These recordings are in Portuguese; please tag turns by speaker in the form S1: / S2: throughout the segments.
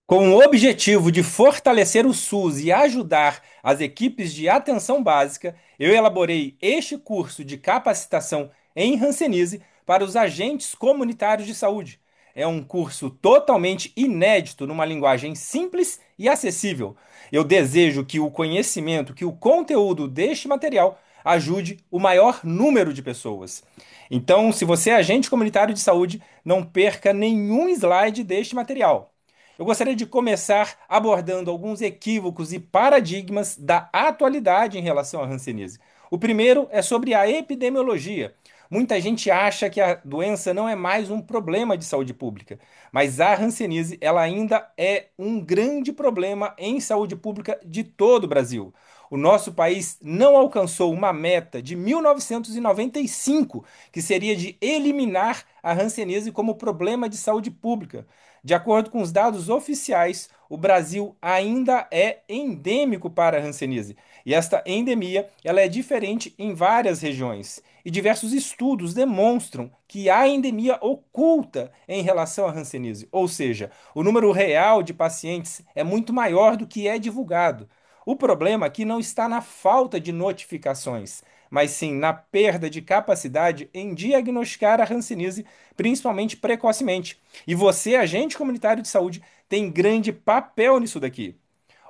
S1: Com o objetivo de fortalecer o SUS e ajudar as equipes de atenção básica, eu elaborei este curso de capacitação em Hanseníase para os agentes comunitários de saúde. É um curso totalmente inédito, numa linguagem simples e acessível. Eu desejo que o conhecimento, que o conteúdo deste material ajude o maior número de pessoas. Então, se você é agente comunitário de saúde, não perca nenhum slide deste material. Eu gostaria de começar abordando alguns equívocos e paradigmas da atualidade em relação à hanseníase. O primeiro é sobre a epidemiologia. Muita gente acha que a doença não é mais um problema de saúde pública, mas a hanseníase ela ainda é um grande problema em saúde pública de todo o Brasil. O nosso país não alcançou uma meta de 1995, que seria de eliminar a hanseníase como problema de saúde pública. De acordo com os dados oficiais, o Brasil ainda é endêmico para a hanseníase. E esta endemia, ela é diferente em várias regiões. E diversos estudos demonstram que há endemia oculta em relação à hanseníase, ou seja, o número real de pacientes é muito maior do que é divulgado. O problema aqui não está na falta de notificações, mas sim na perda de capacidade em diagnosticar a hanseníase, principalmente precocemente. E você, agente comunitário de saúde, tem grande papel nisso daqui.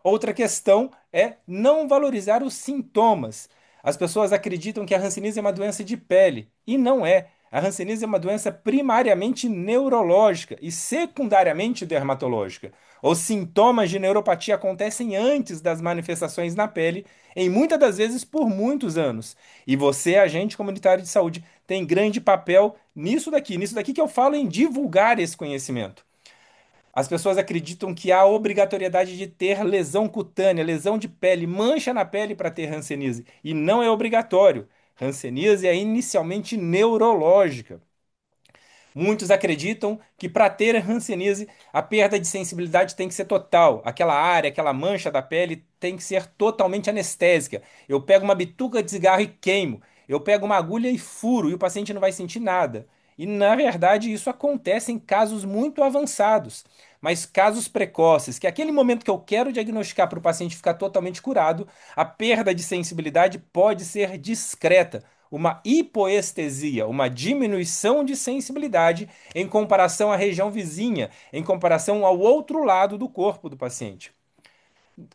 S1: Outra questão é não valorizar os sintomas. As pessoas acreditam que a hanseníase é uma doença de pele, e não é. A hanseníase é uma doença primariamente neurológica e secundariamente dermatológica. Os sintomas de neuropatia acontecem antes das manifestações na pele, em muitas das vezes por muitos anos. E você, agente comunitário de saúde, tem grande papel nisso daqui que eu falo em divulgar esse conhecimento. As pessoas acreditam que há obrigatoriedade de ter lesão cutânea, lesão de pele, mancha na pele para ter hanseníase. E não é obrigatório. Hanseníase é inicialmente neurológica. Muitos acreditam que para ter hanseníase, a perda de sensibilidade tem que ser total. Aquela área, aquela mancha da pele tem que ser totalmente anestésica. Eu pego uma bituca de cigarro e queimo. Eu pego uma agulha e furo e o paciente não vai sentir nada. E na verdade isso acontece em casos muito avançados. Mas casos precoces, que é aquele momento que eu quero diagnosticar para o paciente ficar totalmente curado, a perda de sensibilidade pode ser discreta, uma hipoestesia, uma diminuição de sensibilidade em comparação à região vizinha, em comparação ao outro lado do corpo do paciente.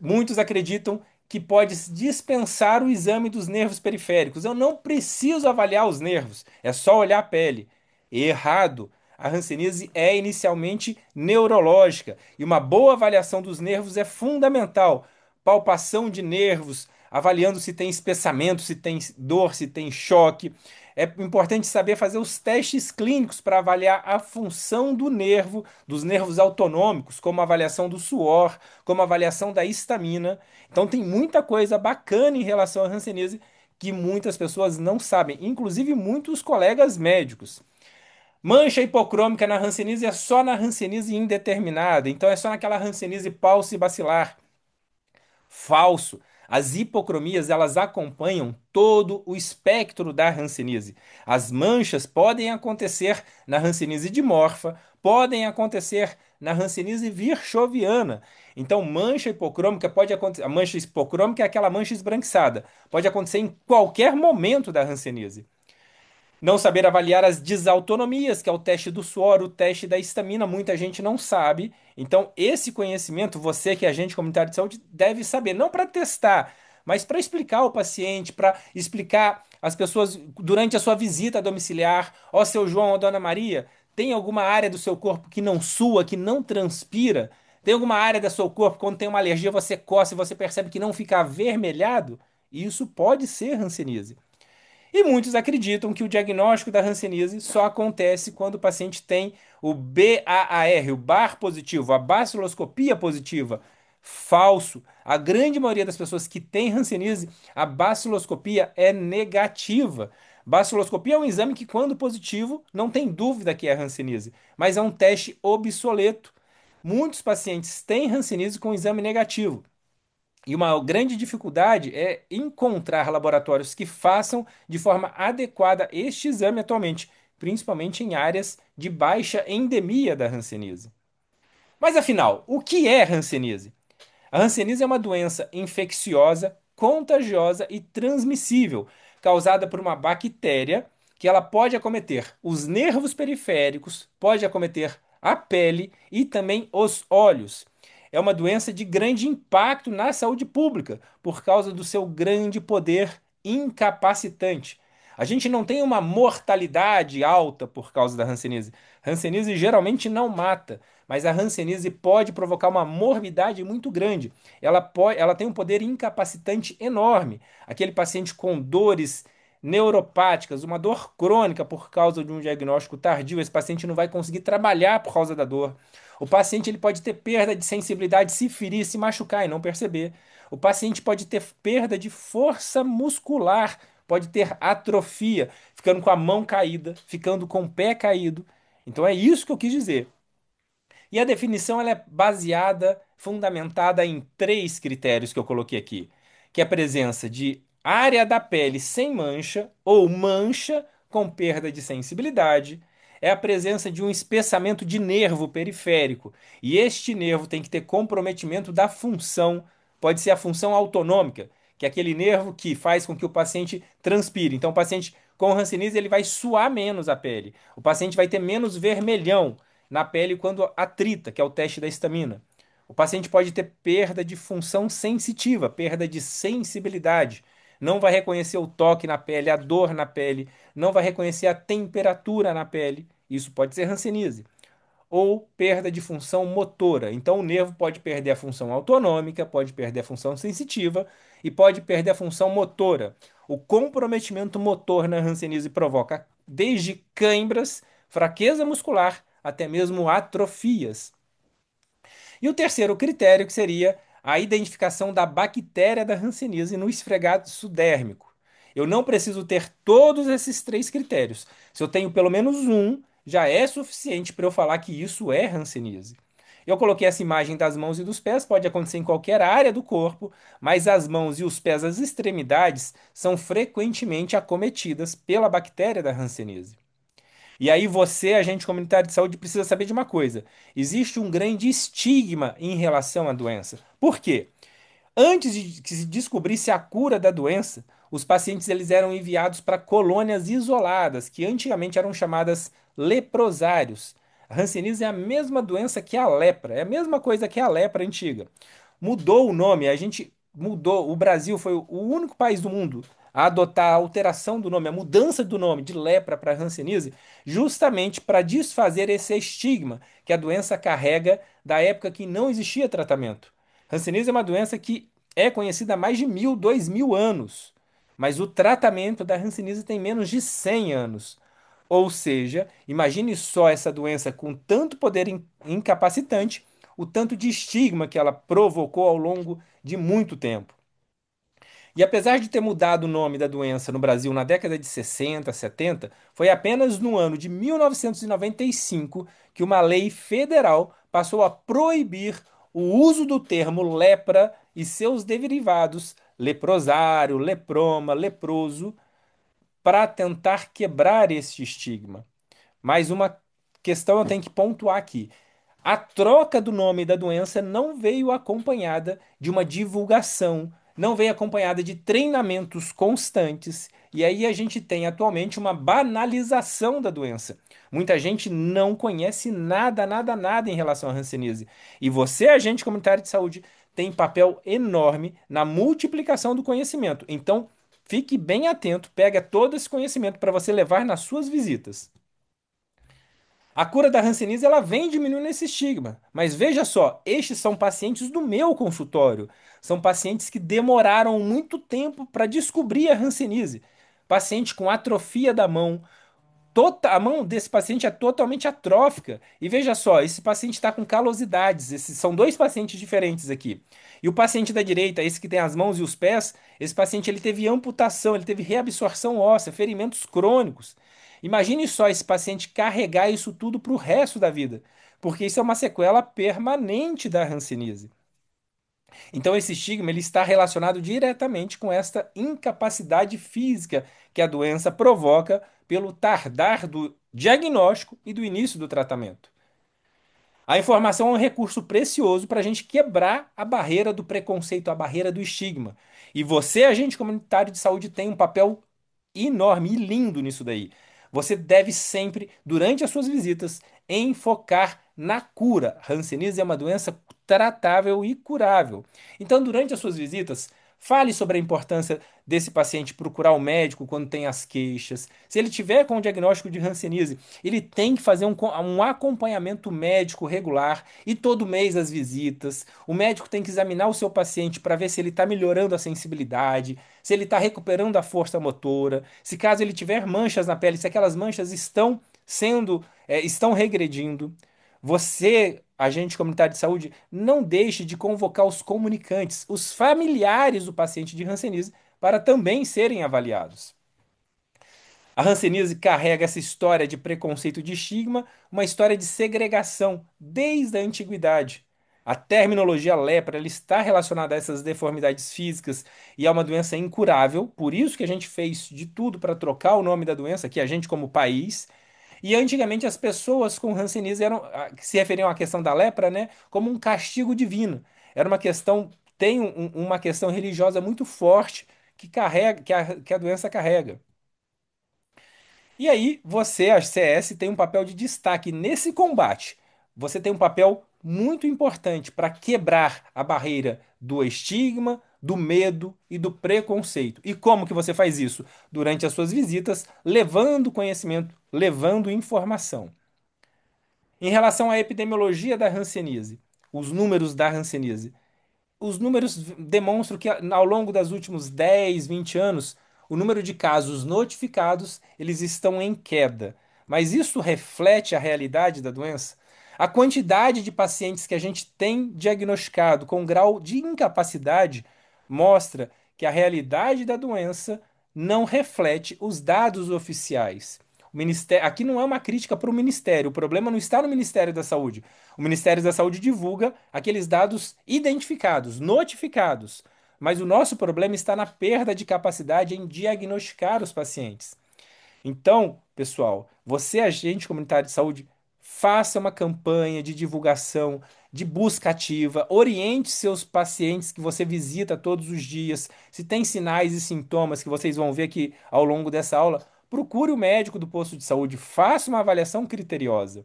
S1: Muitos acreditam que pode dispensar o exame dos nervos periféricos. Eu não preciso avaliar os nervos, é só olhar a pele. Errado. A hanseníase é inicialmente neurológica e uma boa avaliação dos nervos é fundamental. Palpação de nervos, avaliando se tem espessamento, se tem dor, se tem choque. É importante saber fazer os testes clínicos para avaliar a função do nervo, dos nervos autonômicos, como a avaliação do suor, como a avaliação da histamina. Então tem muita coisa bacana em relação à hanseníase que muitas pessoas não sabem, inclusive muitos colegas médicos. Mancha hipocrômica na hanseníase é só na hanseníase indeterminada, então é só naquela hanseníase paucibacilar. Falso. As hipocromias elas acompanham todo o espectro da hanseníase. As manchas podem acontecer na hanseníase dimorfa, podem acontecer na hanseníase virchoviana. Então, mancha hipocrômica pode acontecer. A mancha hipocrômica é aquela mancha esbranquiçada. Pode acontecer em qualquer momento da hanseníase. Não saber avaliar as desautonomias, que é o teste do suor, o teste da histamina, muita gente não sabe. Então, esse conhecimento, você que é agente comunitário de saúde, deve saber, não para testar, mas para explicar ao paciente, para explicar às pessoas durante a sua visita domiciliar. Ó, seu João, ó, dona Maria, tem alguma área do seu corpo que não sua, que não transpira? Tem alguma área do seu corpo, quando tem uma alergia, você coça e você percebe que não fica avermelhado? Isso pode ser hanseníase. E muitos acreditam que o diagnóstico da hanseníase só acontece quando o paciente tem o BAAR, o BAR positivo, a baciloscopia positiva. Falso. A grande maioria das pessoas que têm hanseníase, a baciloscopia é negativa. Baciloscopia é um exame que, quando positivo, não tem dúvida que é hanseníase, mas é um teste obsoleto. Muitos pacientes têm hanseníase com exame negativo. E uma grande dificuldade é encontrar laboratórios que façam de forma adequada este exame atualmente, principalmente em áreas de baixa endemia da hanseníase. Mas afinal, o que é hanseníase? A hanseníase é uma doença infecciosa, contagiosa e transmissível, causada por uma bactéria que ela pode acometer os nervos periféricos, pode acometer a pele e também os olhos. É uma doença de grande impacto na saúde pública por causa do seu grande poder incapacitante. A gente não tem uma mortalidade alta por causa da hanseníase. Hanseníase geralmente não mata, mas a hanseníase pode provocar uma morbidade muito grande. Ela tem um poder incapacitante enorme. Aquele paciente com dores neuropáticas, uma dor crônica por causa de um diagnóstico tardio, esse paciente não vai conseguir trabalhar por causa da dor. O paciente ele pode ter perda de sensibilidade, se ferir, se machucar e não perceber. O paciente pode ter perda de força muscular, pode ter atrofia, ficando com a mão caída, ficando com o pé caído. Então é isso que eu quis dizer. E a definição ela é baseada, fundamentada em três critérios que eu coloquei aqui, que é a presença de área da pele sem mancha ou mancha com perda de sensibilidade, é a presença de um espessamento de nervo periférico, e este nervo tem que ter comprometimento da função, pode ser a função autonômica, que é aquele nervo que faz com que o paciente transpire. Então, o paciente com hanseníase ele vai suar menos a pele, o paciente vai ter menos vermelhão na pele quando atrita, que é o teste da histamina. O paciente pode ter perda de função sensitiva, perda de sensibilidade. Não vai reconhecer o toque na pele, a dor na pele, não vai reconhecer a temperatura na pele. Isso pode ser hanseníase. Ou perda de função motora. Então, o nervo pode perder a função autonômica, pode perder a função sensitiva e pode perder a função motora. O comprometimento motor na hanseníase provoca desde cãibras, fraqueza muscular, até mesmo atrofias. E o terceiro critério, que seria a identificação da bactéria da hanseníase no esfregaço dérmico. Eu não preciso ter todos esses três critérios. Se eu tenho pelo menos um, já é suficiente para eu falar que isso é hanseníase. Eu coloquei essa imagem das mãos e dos pés, pode acontecer em qualquer área do corpo, mas as mãos e os pés, as extremidades, são frequentemente acometidas pela bactéria da hanseníase. E aí você, agente comunitário de saúde, precisa saber de uma coisa: existe um grande estigma em relação à doença. Por quê? Antes de que se descobrisse a cura da doença, os pacientes eles eram enviados para colônias isoladas, que antigamente eram chamadas leprosários. A hanseníase é a mesma doença que a lepra, é a mesma coisa que a lepra antiga. Mudou o nome, a gente mudou. O Brasil foi o único país do mundo a adotar a alteração do nome, a mudança do nome de lepra para hanseníase, justamente para desfazer esse estigma que a doença carrega da época que não existia tratamento. Hanseníase é uma doença que é conhecida há mais de 1.000, 2.000 anos, mas o tratamento da hanseníase tem menos de 100 anos. Ou seja, imagine só essa doença com tanto poder incapacitante, o tanto de estigma que ela provocou ao longo de muito tempo. E apesar de ter mudado o nome da doença no Brasil na década de 60, 70, foi apenas no ano de 1995 que uma lei federal passou a proibir o uso do termo lepra e seus derivados, leprosário, leproma, leproso, para tentar quebrar este estigma. Mais uma questão eu tenho que pontuar aqui. A troca do nome da doença não veio acompanhada de uma divulgação, não veio acompanhada de treinamentos constantes, e aí a gente tem atualmente uma banalização da doença. Muita gente não conhece nada, nada, nada em relação à hanseníase. E você, agente comunitário de saúde, tem papel enorme na multiplicação do conhecimento. Então, fique bem atento, pega todo esse conhecimento para você levar nas suas visitas. A cura da hanseníase ela vem diminuindo esse estigma, mas veja só, estes são pacientes do meu consultório. São pacientes que demoraram muito tempo para descobrir a hanseníase. Paciente com atrofia da mão, a mão desse paciente é totalmente atrófica. E veja só, esse paciente está com calosidades. Esses são dois pacientes diferentes aqui. E o paciente da direita, esse que tem as mãos e os pés, esse paciente ele teve amputação, ele teve reabsorção óssea, ferimentos crônicos. Imagine só esse paciente carregar isso tudo para o resto da vida, porque isso é uma sequela permanente da hanseníase. Então, esse estigma ele está relacionado diretamente com esta incapacidade física que a doença provoca pelo tardar do diagnóstico e do início do tratamento. A informação é um recurso precioso para a gente quebrar a barreira do preconceito, a barreira do estigma. E você, agente comunitário de saúde, tem um papel enorme e lindo nisso daí. Você deve sempre, durante as suas visitas, enfocar na cura. Hanseníase é uma doença tratável e curável. Então, durante as suas visitas, fale sobre a importância desse paciente procurar o médico quando tem as queixas. Se ele tiver com o diagnóstico de Hanseníase, ele tem que fazer um acompanhamento médico regular e todo mês as visitas. O médico tem que examinar o seu paciente para ver se ele está melhorando a sensibilidade, se ele está recuperando a força motora, se caso ele tiver manchas na pele, se aquelas manchas estão regredindo. Você, agente comunitário de saúde, não deixe de convocar os comunicantes, os familiares do paciente de Hanseníase, para também serem avaliados. A hanseníase carrega essa história de preconceito de estigma, uma história de segregação desde a antiguidade. A terminologia lepra ela está relacionada a essas deformidades físicas e é uma doença incurável, por isso que a gente fez de tudo para trocar o nome da doença, que a gente como país. E antigamente as pessoas com hanseníase se referiam à questão da lepra, né, como um castigo divino. Era uma questão, uma questão religiosa muito forte que carrega, que a doença carrega. E aí, você, a CS, tem um papel de destaque nesse combate. Você tem um papel muito importante para quebrar a barreira do estigma, do medo e do preconceito. E como que você faz isso? Durante as suas visitas, levando conhecimento, levando informação. Em relação à epidemiologia da hanseníase, os números da hanseníase, os números demonstram que ao longo dos últimos 10, 20 anos, o número de casos notificados, eles estão em queda. Mas isso reflete a realidade da doença? A quantidade de pacientes que a gente tem diagnosticado com grau de incapacidade mostra que a realidade da doença não reflete os dados oficiais. O ministério, aqui não é uma crítica para o Ministério, o problema não está no Ministério da Saúde. O Ministério da Saúde divulga aqueles dados identificados, notificados. Mas o nosso problema está na perda de capacidade em diagnosticar os pacientes. Então, pessoal, você, agente comunitário de saúde, faça uma campanha de divulgação, de busca ativa, oriente seus pacientes que você visita todos os dias. Se tem sinais e sintomas que vocês vão ver aqui ao longo dessa aula, procure o médico do posto de saúde, faça uma avaliação criteriosa.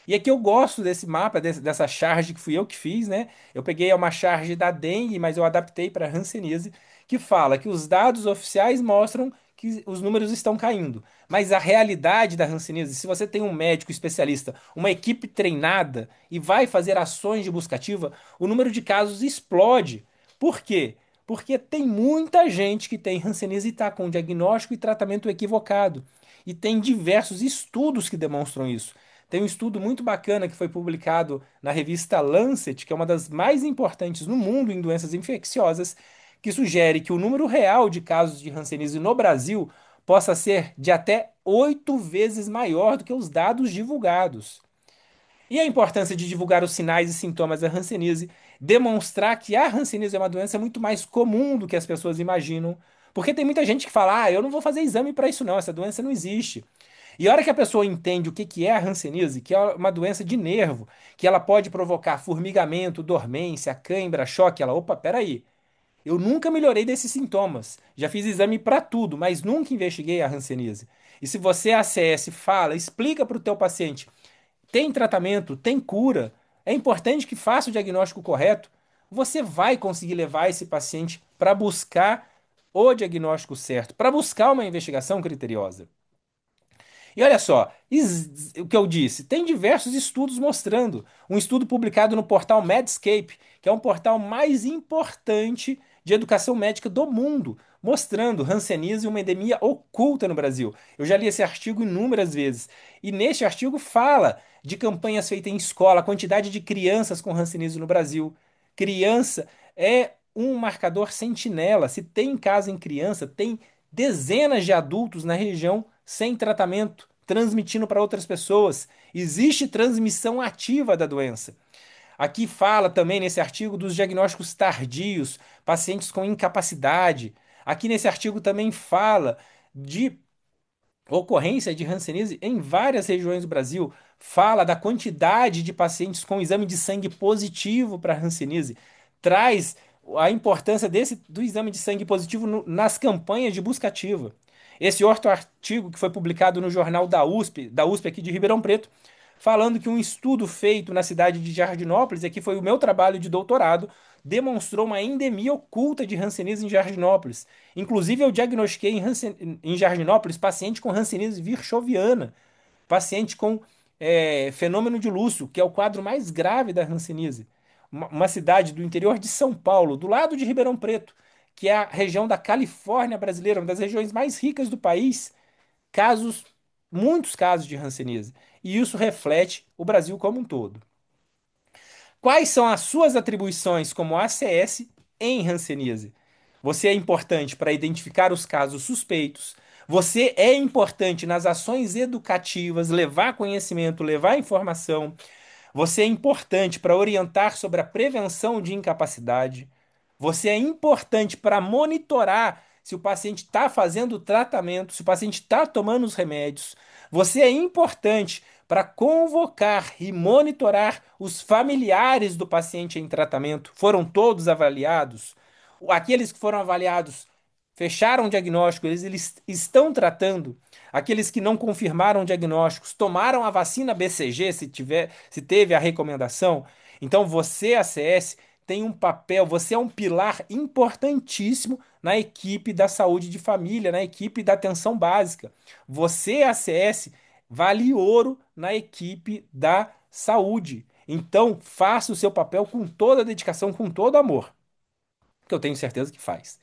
S1: E aqui eu gosto desse mapa, dessa charge que fui eu que fiz, né? Eu peguei uma charge da dengue, mas eu adaptei para hanseníase, que fala que os dados oficiais mostram que os números estão caindo. Mas a realidade da hanseníase, se você tem um médico especialista, uma equipe treinada e vai fazer ações de busca ativa, o número de casos explode. Por quê? Porque tem muita gente que tem hanseníase e está com diagnóstico e tratamento equivocado. E tem diversos estudos que demonstram isso. Tem um estudo muito bacana que foi publicado na revista Lancet, que é uma das mais importantes no mundo em doenças infecciosas, que sugere que o número real de casos de hanseníase no Brasil possa ser de até 8 vezes maior do que os dados divulgados. E a importância de divulgar os sinais e sintomas da hanseníase, demonstrar que a hanseníase é uma doença muito mais comum do que as pessoas imaginam, porque tem muita gente que fala: "Ah, eu não vou fazer exame para isso não, essa doença não existe". E a hora que a pessoa entende o que que é a hanseníase, que é uma doença de nervo, que ela pode provocar formigamento, dormência, cãibra, choque, ela, opa, peraí, eu nunca melhorei desses sintomas. Já fiz exame para tudo, mas nunca investiguei a hanseníase. E se você, ACS, fala, explica para o teu paciente, tem tratamento, tem cura, é importante que faça o diagnóstico correto, você vai conseguir levar esse paciente para buscar o diagnóstico certo, para buscar uma investigação criteriosa. E olha só, o que eu disse, tem diversos estudos mostrando. Um estudo publicado no portal Medscape, que é um portal mais importante de educação médica do mundo, mostrando hanseníase uma endemia oculta no Brasil. Eu já li esse artigo inúmeras vezes. E neste artigo fala de campanhas feitas em escola, a quantidade de crianças com hanseníase no Brasil. Criança é um marcador sentinela. Se tem caso em criança, tem dezenas de adultos na região sem tratamento, transmitindo para outras pessoas. Existe transmissão ativa da doença. Aqui fala também nesse artigo dos diagnósticos tardios, pacientes com incapacidade. Aqui nesse artigo também fala de ocorrência de hanseníase em várias regiões do Brasil. Fala da quantidade de pacientes com exame de sangue positivo para hanseníase. Traz a importância do exame de sangue positivo nas campanhas de busca ativa. Esse outro artigo que foi publicado no jornal da USP aqui de Ribeirão Preto, falando que um estudo feito na cidade de Jardinópolis, aqui foi o meu trabalho de doutorado, demonstrou uma endemia oculta de hanseníase em Jardinópolis. Inclusive, eu diagnostiquei em Jardinópolis paciente com hanseníase virchoviana, paciente com fenômeno de Lúcio, que é o quadro mais grave da hanseníase. Uma cidade do interior de São Paulo, do lado de Ribeirão Preto, que é a região da Califórnia brasileira, uma das regiões mais ricas do país, casos, muitos casos de hanseníase. E isso reflete o Brasil como um todo. Quais são as suas atribuições como ACS em hanseníase? Você é importante para identificar os casos suspeitos. Você é importante nas ações educativas, levar conhecimento, levar informação. Você é importante para orientar sobre a prevenção de incapacidade. Você é importante para monitorar se o paciente está fazendo o tratamento, se o paciente está tomando os remédios. Você é importante para convocar e monitorar os familiares do paciente em tratamento. Foram todos avaliados? Aqueles que foram avaliados fecharam o diagnóstico, eles estão tratando. Aqueles que não confirmaram diagnósticos, tomaram a vacina BCG, se teve a recomendação. Então você, ACS, tem um papel, você é um pilar importantíssimo na equipe da saúde de família, na equipe da atenção básica. Você, ACS, vale ouro na equipe da saúde. Então, faça o seu papel com toda a dedicação, com todo amor, que eu tenho certeza que faz.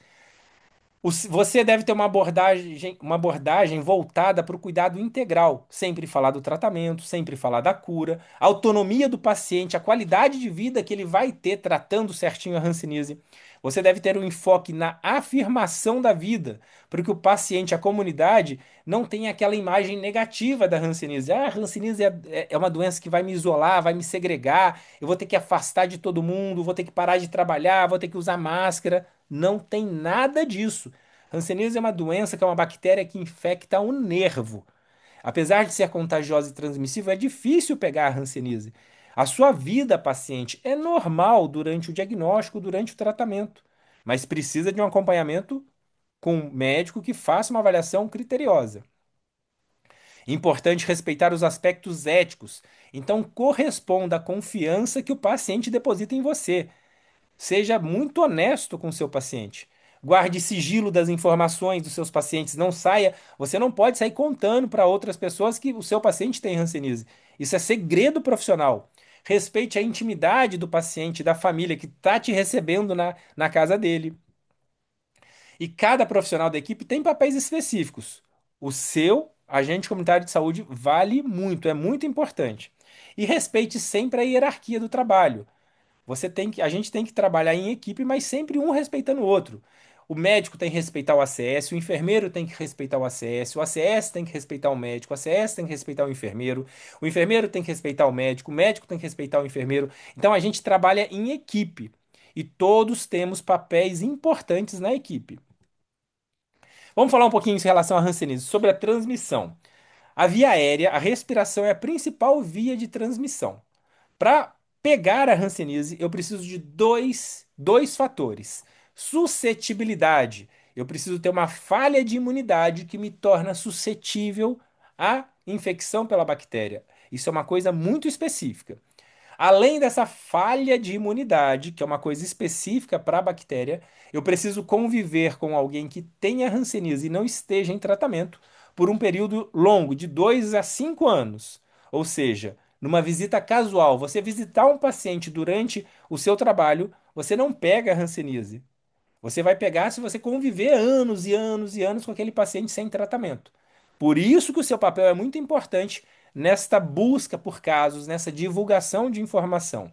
S1: Você deve ter uma abordagem voltada para o cuidado integral. Sempre falar do tratamento, sempre falar da cura, a autonomia do paciente, a qualidade de vida que ele vai ter tratando certinho a hanseníase. Você deve ter um enfoque na afirmação da vida, para que o paciente, a comunidade, não tenha aquela imagem negativa da hanseníase. Ah, a hanseníase é uma doença que vai me isolar, vai me segregar, eu vou ter que afastar de todo mundo, vou ter que parar de trabalhar, vou ter que usar máscara. Não tem nada disso. Hanseníase é uma doença que é uma bactéria que infecta o nervo. Apesar de ser contagiosa e transmissível, é difícil pegar a hanseníase. A sua vida, paciente, é normal durante o diagnóstico, durante o tratamento, mas precisa de um acompanhamento com um médico que faça uma avaliação criteriosa. Importante respeitar os aspectos éticos. Então, corresponda à confiança que o paciente deposita em você. Seja muito honesto com o seu paciente. Guarde sigilo das informações dos seus pacientes. Não saia, você não pode sair contando para outras pessoas que o seu paciente tem hanseníase. Isso é segredo profissional. Respeite a intimidade do paciente, da família que está te recebendo na casa dele. E cada profissional da equipe tem papéis específicos. O seu agente comunitário de saúde vale muito, é muito importante. E respeite sempre a hierarquia do trabalho. A gente tem que trabalhar em equipe, mas sempre um respeitando o outro. O médico tem que respeitar o ACS, o enfermeiro tem que respeitar o ACS tem que respeitar o médico, o ACS tem que respeitar o enfermeiro tem que respeitar o médico tem que respeitar o enfermeiro. Então a gente trabalha em equipe e todos temos papéis importantes na equipe. Vamos falar um pouquinho em relação à hanseníase, sobre a transmissão. A via aérea, a respiração é a principal via de transmissão. Para pegar a hanseníase, eu preciso de dois fatores. Suscetibilidade. Eu preciso ter uma falha de imunidade que me torna suscetível à infecção pela bactéria. Isso é uma coisa muito específica. Além dessa falha de imunidade, que é uma coisa específica para a bactéria, eu preciso conviver com alguém que tenha hanseníase e não esteja em tratamento por um período longo, de 2 a 5 anos. Ou seja, numa visita casual, você visitar um paciente durante o seu trabalho, você não pega a hanseníase. Você vai pegar se você conviver anos e anos e anos com aquele paciente sem tratamento. Por isso que o seu papel é muito importante nesta busca por casos, nessa divulgação de informação.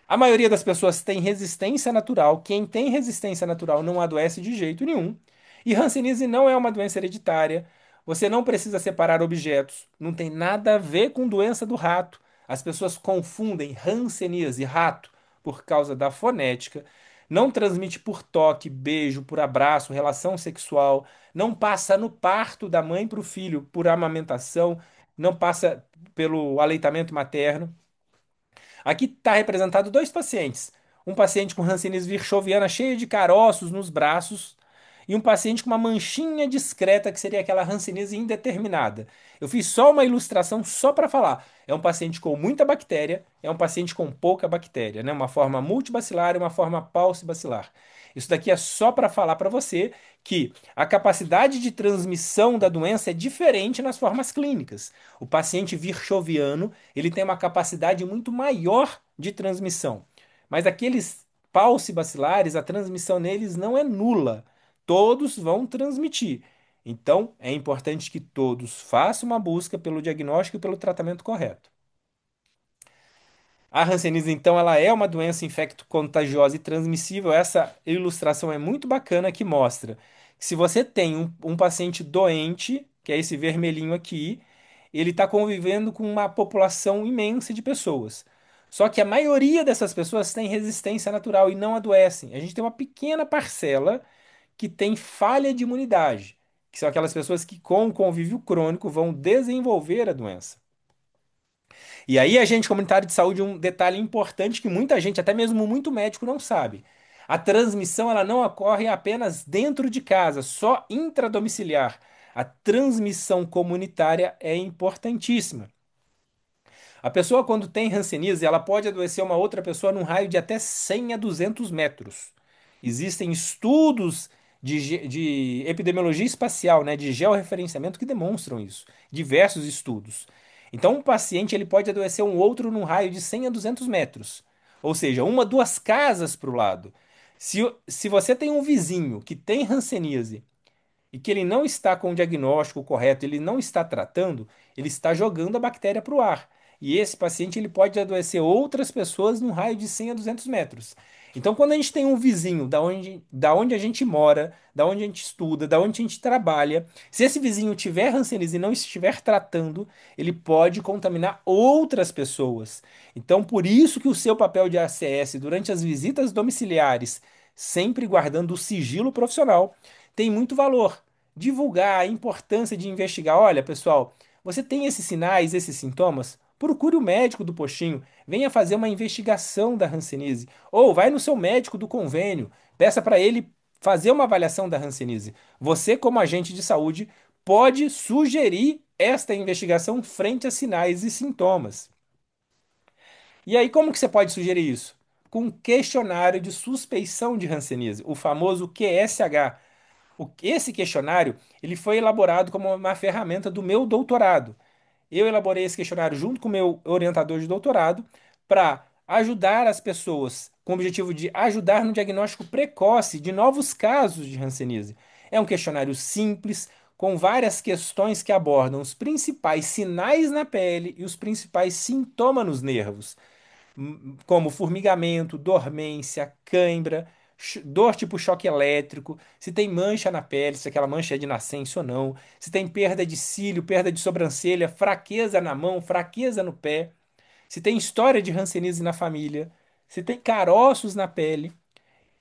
S1: A maioria das pessoas tem resistência natural. Quem tem resistência natural não adoece de jeito nenhum. E Hanseníase não é uma doença hereditária. Você não precisa separar objetos. Não tem nada a ver com doença do rato. As pessoas confundem Hanseníase e rato por causa da fonética. não transmite por toque, beijo, por abraço, relação sexual, não passa no parto da mãe para o filho por amamentação, não passa pelo aleitamento materno. Aqui está representado dois pacientes. Um paciente com Hanseníase virchoviana cheia de caroços nos braços e um paciente com uma manchinha discreta, que seria aquela Hanseníase indeterminada. Eu fiz só uma ilustração só para falar. É um paciente com muita bactéria, é um paciente com pouca bactéria, né? Uma forma multibacilar e uma forma paucibacilar. Isso daqui é só para falar para você que a capacidade de transmissão da doença é diferente nas formas clínicas. O paciente virchoviano, ele tem uma capacidade muito maior de transmissão. Mas aqueles paucibacilares, a transmissão neles não é nula. Todos vão transmitir. Então, é importante que todos façam uma busca pelo diagnóstico e pelo tratamento correto. A hanseníase, então, ela é uma doença infecto-contagiosa e transmissível. Essa ilustração é muito bacana que mostra que se você tem um paciente doente, que é esse vermelhinho aqui, ele está convivendo com uma população imensa de pessoas. Só que a maioria dessas pessoas tem resistência natural e não adoecem. A gente tem uma pequena parcela que tem falha de imunidade, que são aquelas pessoas que com o convívio crônico vão desenvolver a doença. E aí, agente comunitário de saúde, um detalhe importante que muita gente, até mesmo muito médico, não sabe. A transmissão ela não ocorre apenas dentro de casa, só intradomiciliar. A transmissão comunitária é importantíssima. A pessoa, quando tem hanseníase, ela pode adoecer uma outra pessoa num raio de até 100 a 200 metros. Existem estudos de epidemiologia espacial, né, de georreferenciamento que demonstram isso. Diversos estudos. Então, um paciente ele pode adoecer um outro num raio de 100 a 200 metros. Ou seja, uma, duas casas para o lado. Se você tem um vizinho que tem hanseníase e que ele não está com o diagnóstico correto, ele não está tratando, ele está jogando a bactéria para o ar. E esse paciente ele pode adoecer outras pessoas num raio de 100 a 200 metros. Então, quando a gente tem um vizinho da onde a gente mora, da onde a gente estuda, da onde a gente trabalha, se esse vizinho tiver hanseníase e não estiver tratando, ele pode contaminar outras pessoas. Então, por isso que o seu papel de ACS durante as visitas domiciliares, sempre guardando o sigilo profissional, tem muito valor. Divulgar a importância de investigar. Olha, pessoal, você tem esses sinais, esses sintomas? Procure o médico do postinho, venha fazer uma investigação da hanseníase. Ou vai no seu médico do convênio, peça para ele fazer uma avaliação da hanseníase. Você, como agente de saúde, pode sugerir esta investigação frente a sinais e sintomas. E aí, como que você pode sugerir isso? Com um questionário de suspeição de hanseníase, o famoso QSH. Esse questionário ele foi elaborado como uma ferramenta do meu doutorado. Eu elaborei esse questionário junto com o meu orientador de doutorado para ajudar as pessoas, com o objetivo de ajudar no diagnóstico precoce de novos casos de hanseníase. É um questionário simples, com várias questões que abordam os principais sinais na pele e os principais sintomas nos nervos como formigamento, dormência, cãibra, dor tipo choque elétrico, se tem mancha na pele, se aquela mancha é de nascença ou não, se tem perda de cílio, perda de sobrancelha, fraqueza na mão, fraqueza no pé, se tem história de hanseníase na família, se tem caroços na pele.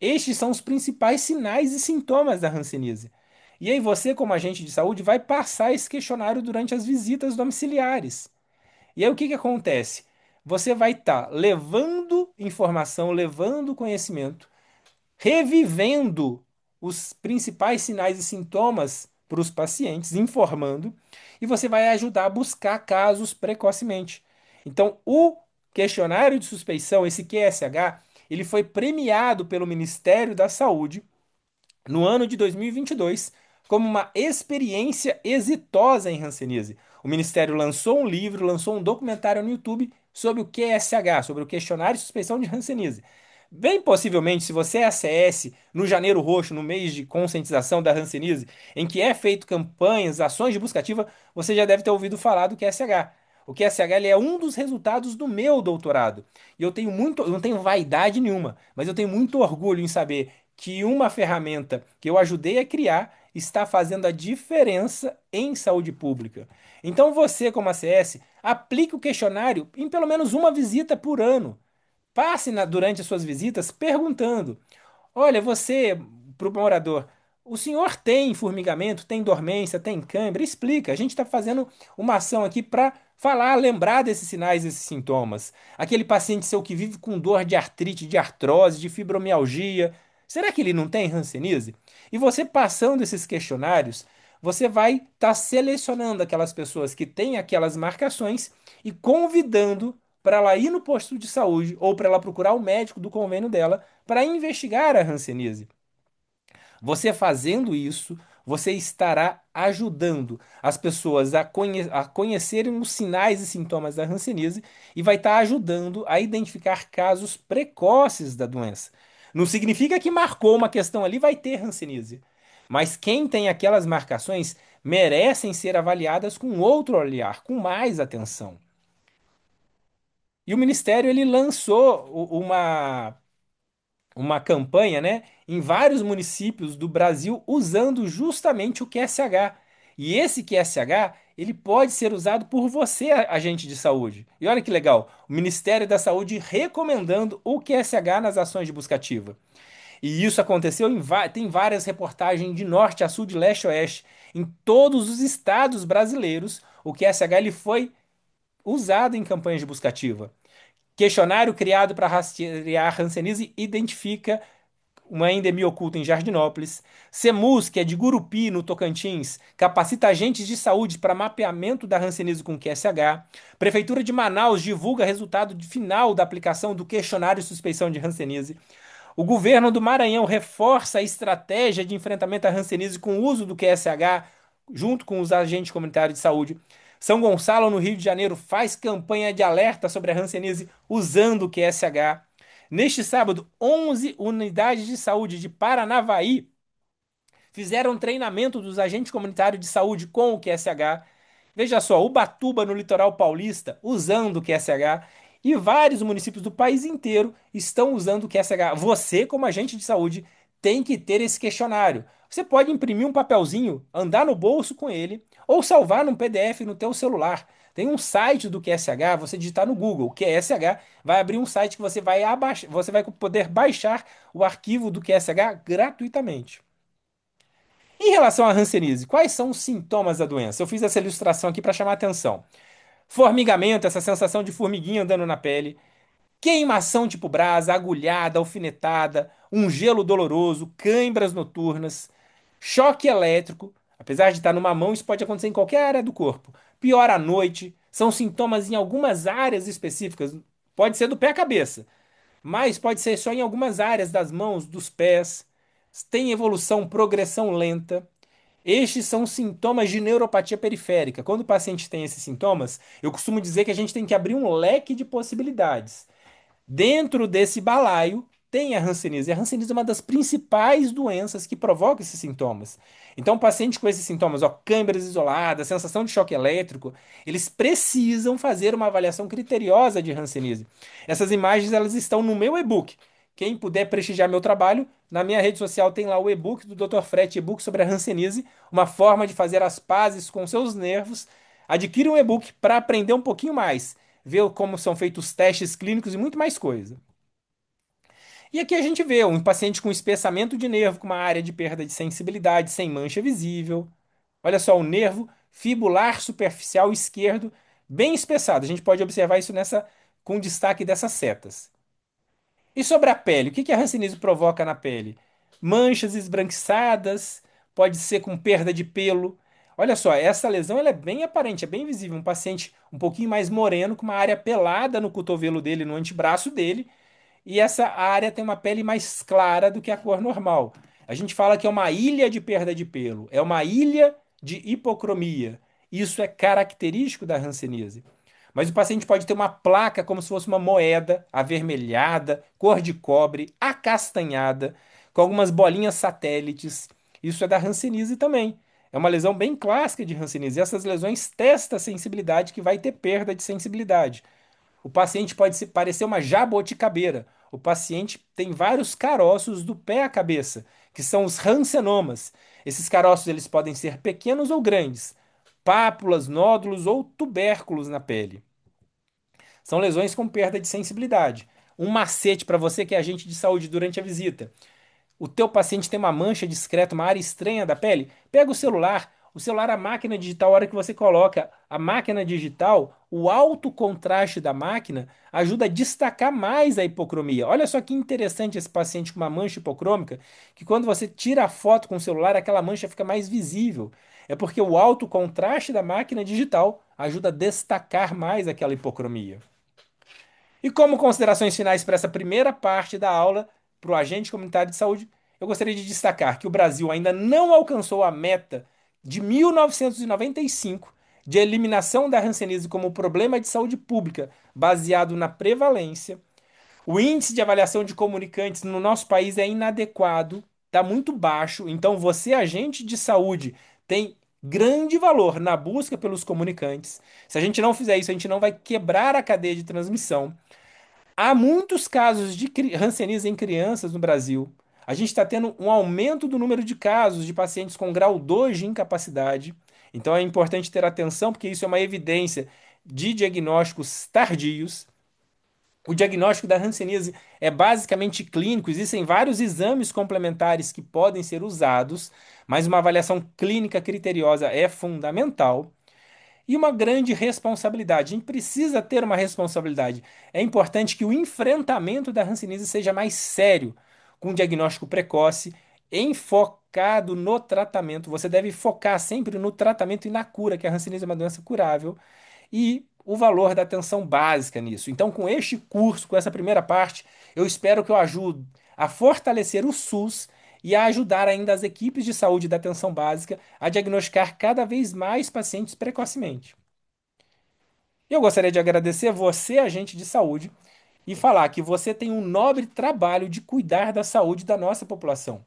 S1: Estes são os principais sinais e sintomas da hanseníase. E aí você, como agente de saúde, vai passar esse questionário durante as visitas domiciliares. E aí o que que acontece? Você vai estar levando informação, levando conhecimento, revivendo os principais sinais e sintomas para os pacientes, informando, e você vai ajudar a buscar casos precocemente. Então, o questionário de suspeição, esse QSH, ele foi premiado pelo Ministério da Saúde no ano de 2022 como uma experiência exitosa em hanseníase. O Ministério lançou um livro, lançou um documentário no YouTube sobre o QSH, sobre o questionário de suspeição de hanseníase. Bem possivelmente, se você é ACS no Janeiro Roxo, no mês de conscientização da hanseníase, em que é feito campanhas, ações de busca ativa, você já deve ter ouvido falar do QSH. O QSH ele é um dos resultados do meu doutorado. E eu não tenho vaidade nenhuma, mas eu tenho muito orgulho em saber que uma ferramenta que eu ajudei a criar está fazendo a diferença em saúde pública. Então você, como ACS, aplique o questionário em pelo menos uma visita por ano. Passe durante as suas visitas perguntando: Olha, você, para o morador, o senhor tem formigamento, tem dormência, tem cãibra? Explica. A gente está fazendo uma ação aqui para falar, lembrar desses sinais, desses sintomas. Aquele paciente seu que vive com dor de artrite, de artrose, de fibromialgia, será que ele não tem hanseníase? E você passando esses questionários, você vai estar selecionando aquelas pessoas que têm aquelas marcações e convidando para ela ir no posto de saúde ou para ela procurar o médico do convênio dela para investigar a hanseníase. Você fazendo isso, você estará ajudando as pessoas a conhecerem os sinais e sintomas da hanseníase e vai estar ajudando a identificar casos precoces da doença. Não significa que marcou uma questão ali vai ter hanseníase, mas quem tem aquelas marcações merecem ser avaliadas com outro olhar, com mais atenção. E o Ministério ele lançou uma campanha, né, em vários municípios do Brasil usando justamente o QSH. E esse QSH, ele pode ser usado por você, agente de saúde. E olha que legal, o Ministério da Saúde recomendando o QSH nas ações de busca ativa. E isso aconteceu tem várias reportagens de norte a sul, de leste a oeste, em todos os estados brasileiros. O QSH ele foi usado em campanhas de busca ativa. Questionário criado para rastrear hanseníase identifica uma endemia oculta em Jardinópolis. CEMUS, que é de Gurupi, no Tocantins, capacita agentes de saúde para mapeamento da hanseníase com QSH. Prefeitura de Manaus divulga resultado final da aplicação do questionário de suspeição de hanseníase. O governo do Maranhão reforça a estratégia de enfrentamento à hanseníase com o uso do QSH, junto com os agentes comunitários de saúde. São Gonçalo, no Rio de Janeiro, faz campanha de alerta sobre a hanseníase usando o QSH. Neste sábado, 11 unidades de saúde de Paranavaí fizeram treinamento dos agentes comunitários de saúde com o QSH. Veja só, Ubatuba, no litoral paulista, usando o QSH. E vários municípios do país inteiro estão usando o QSH. Você, como agente de saúde, tem que ter esse questionário. Você pode imprimir um papelzinho, andar no bolso com ele, ou salvar num PDF no teu celular. Tem um site do QSH, você digitar no Google, QSH, vai abrir um site que você vai poder baixar o arquivo do QSH gratuitamente. Em relação à hanseníase, quais são os sintomas da doença? Eu fiz essa ilustração aqui para chamar a atenção. Formigamento, essa sensação de formiguinha andando na pele. Queimação tipo brasa, agulhada, alfinetada, um gelo doloroso, cãibras noturnas. Choque elétrico. Apesar de estar numa mão, isso pode acontecer em qualquer área do corpo. Pior à noite. São sintomas em algumas áreas específicas. Pode ser do pé à cabeça, mas pode ser só em algumas áreas das mãos, dos pés. Tem evolução, progressão lenta. Estes são sintomas de neuropatia periférica. Quando o paciente tem esses sintomas, eu costumo dizer que a gente tem que abrir um leque de possibilidades. Dentro desse balaio tem a hanseníase. A hanseníase é uma das principais doenças que provoca esses sintomas. Então, o paciente com esses sintomas, ó, câimbras isoladas, sensação de choque elétrico, eles precisam fazer uma avaliação criteriosa de hanseníase. Essas imagens elas estão no meu e-book. Quem puder prestigiar meu trabalho, na minha rede social tem lá o e-book do Dr. Fred, e-book sobre a hanseníase, uma forma de fazer as pazes com seus nervos. Adquira um e-book para aprender um pouquinho mais, ver como são feitos os testes clínicos e muito mais coisa. E aqui a gente vê um paciente com espessamento de nervo, com uma área de perda de sensibilidade, sem mancha visível. Olha só, o nervo fibular superficial esquerdo bem espessado. A gente pode observar isso nessa com destaque dessas setas. E sobre a pele, o que que a hanseníase provoca na pele? Manchas esbranquiçadas, pode ser com perda de pelo. Olha só, essa lesão ela é bem aparente, é bem visível. Um paciente um pouquinho mais moreno, com uma área pelada no cotovelo dele, no antebraço dele, e essa área tem uma pele mais clara do que a cor normal. A gente fala que é uma ilha de perda de pelo, é uma ilha de hipocromia. Isso é característico da hanseníase. Mas o paciente pode ter uma placa como se fosse uma moeda avermelhada, cor de cobre, acastanhada, com algumas bolinhas satélites. Isso é da hanseníase também. É uma lesão bem clássica de hanseníase. E essas lesões testam a sensibilidade que vai ter perda de sensibilidade. O paciente pode se parecer uma jabuticabeira. O paciente tem vários caroços do pé à cabeça, que são os rancenomas. Esses caroços eles podem ser pequenos ou grandes, pápulas, nódulos ou tubérculos na pele. São lesões com perda de sensibilidade. Um macete para você que é agente de saúde durante a visita. o teu paciente tem uma mancha discreta, uma área estranha da pele, pega o celular, a máquina digital, a hora que você coloca a máquina digital, o alto contraste da máquina ajuda a destacar mais a hipocromia. Olha só que interessante esse paciente com uma mancha hipocrômica, que quando você tira a foto com o celular, aquela mancha fica mais visível. É porque o alto contraste da máquina digital ajuda a destacar mais aquela hipocromia. E como considerações finais para essa primeira parte da aula, para o agente comunitário de saúde, eu gostaria de destacar que o Brasil ainda não alcançou a meta de 1995 de eliminação da hanseníase como problema de saúde pública, baseado na prevalência. O índice de avaliação de comunicantes no nosso país é inadequado, está muito baixo. Então, você, agente de saúde, tem grande valor na busca pelos comunicantes. Se a gente não fizer isso, a gente não vai quebrar a cadeia de transmissão. Há muitos casos de hanseníase em crianças no Brasil. A gente está tendo um aumento do número de casos de pacientes com grau 2 de incapacidade. Então é importante ter atenção, porque isso é uma evidência de diagnósticos tardios. O diagnóstico da hanseníase é basicamente clínico, existem vários exames complementares que podem ser usados, mas uma avaliação clínica criteriosa é fundamental. E uma grande responsabilidade. A gente precisa ter uma responsabilidade. É importante que o enfrentamento da hanseníase seja mais sério, com diagnóstico precoce, enfocado no tratamento. Você deve focar sempre no tratamento e na cura, que a hanseníase é uma doença curável, e o valor da atenção básica nisso. Então, com este curso, com essa primeira parte, eu espero que eu ajude a fortalecer o SUS e a ajudar ainda as equipes de saúde da atenção básica a diagnosticar cada vez mais pacientes precocemente. Eu gostaria de agradecer você, agente de saúde, e falar que você tem um nobre trabalho de cuidar da saúde da nossa população.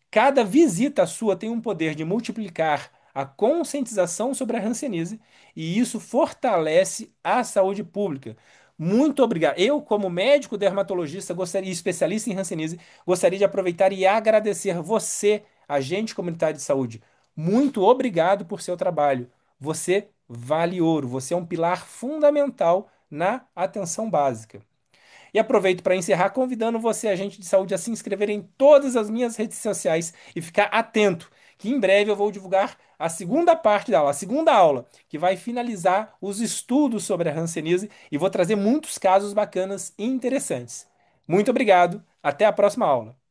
S1: Cada visita sua tem um poder de multiplicar a conscientização sobre a hanseníase e isso fortalece a saúde pública. Muito obrigado. Eu, como médico dermatologista gostaria, e especialista em hanseníase, gostaria de aproveitar e agradecer você, agente comunitário de saúde. Muito obrigado por seu trabalho. Você vale ouro. Você é um pilar fundamental na atenção básica. E aproveito para encerrar convidando você, agente de saúde, a se inscrever em todas as minhas redes sociais e ficar atento, que em breve eu vou divulgar a segunda parte da aula, a segunda aula, que vai finalizar os estudos sobre a hanseníase e vou trazer muitos casos bacanas e interessantes. Muito obrigado, até a próxima aula.